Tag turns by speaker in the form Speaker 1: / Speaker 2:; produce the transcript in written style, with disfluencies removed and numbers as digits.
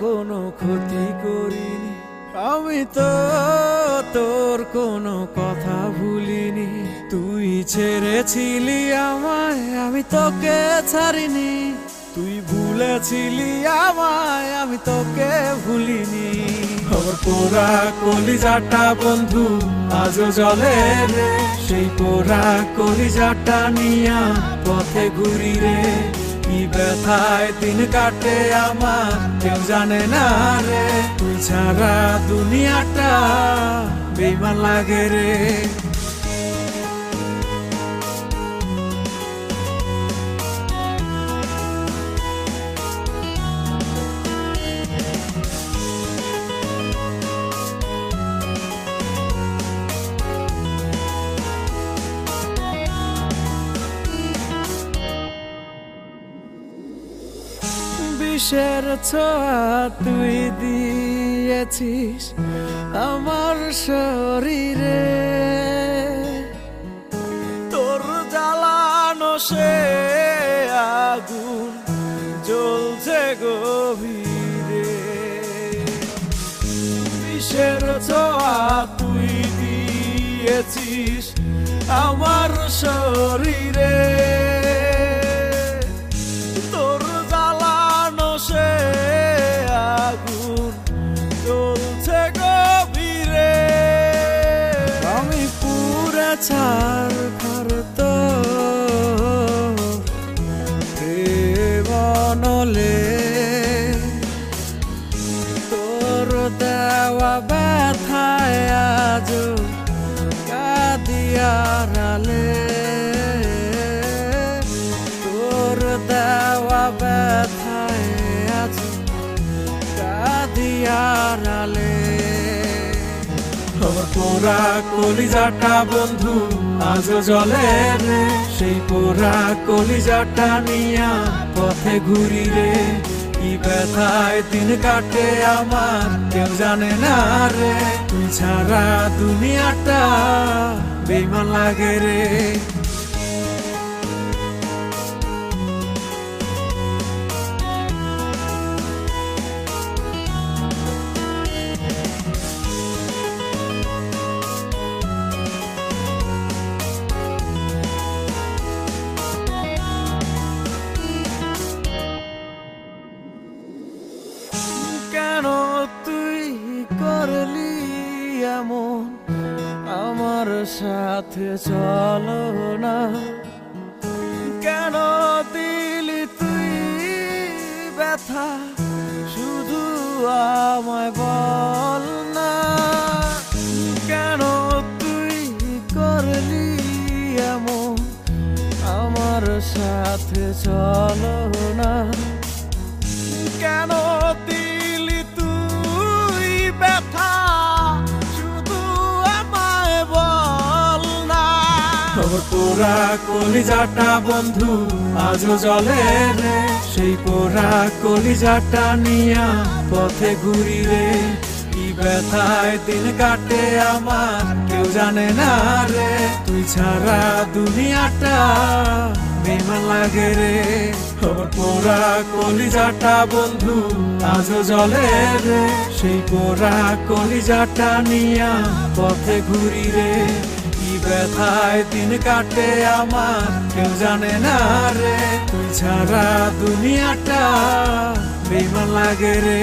Speaker 1: কোনো ক্ষতি করিনি, আমি তো তোর কোনো কথা ভুলিনি। তুই ছেড়েছিলি আমায়, আমি তোকে ছাড়িনি। তুই ভুলেছিলি আমায়, আমি তোকে ভুলিনি। খবর পোড়া কলিজাটা বন্ধু আজও জ্বলে রে, সেই পোড়া কলিজাটা নিয়া পথে ঘুরি রে। কি ব্যথায় দিন কাটে আমার কেউ জানে না রে, তুই ছাড়া দুনিয়াটা বেইমান লাগে রে। বিষের ছোঁয়া তুই দিয়েছিস আমার শরীরে, তোর জ্বালানো সে আগুন জ্বলছে গভীরে। বিষের ছোঁয়া তুই দিয়েছিস আমার শরীরে, ছাড় তো প্রেমনলে তোর দেওয়া ব্যথায় আজ কাঁদিয়ারালে, তোর দেওয়া ব্যথায় আজ কাঁদিয়ারালে। খবর পোড়া কলিজাটা বন্ধু আজও জ্বলে রে, সেই পোড়া কলিজাটা নিয়া পথে ঘুরি রে। কি ব্যথায় দিন কাটে আমার কেউ জানে না রে, তুই ছাড়া দুনিয়াটা বেইমান লাগে রে। কেন তুই করলি এমন আমার সাথে, চলো না কেন দিলি তুই ব্যথা, শুধু আমায় বল না। কেন তুই করলি এমন আমার সাথে, চলো না কেন দিলি তুই ব্যথা, শুধু আমায় বল না। খবর পোড়া কলিজাটা বন্ধু আজও জ্বলে রে, সেই পোড়া কলিজাটা নিয়া পথে ঘুরি রে। কি ব্যথায় দিন কাটে আমার কেউ জানে না রে, তুই ছাড়া দুনিয়াটা বেইমান লাগে রে। খবর পোড়া কলিজাটা বন্ধু আজও জ্বলে রে, সেই পোড়া কলিজাটা নিয়া পথে ঘুরি রে। কি ব্যথায় দিন কাটে আমার কেউ জানে না রে, তুই ছাড়া দুনিয়াটা বেইমান লাগে রে।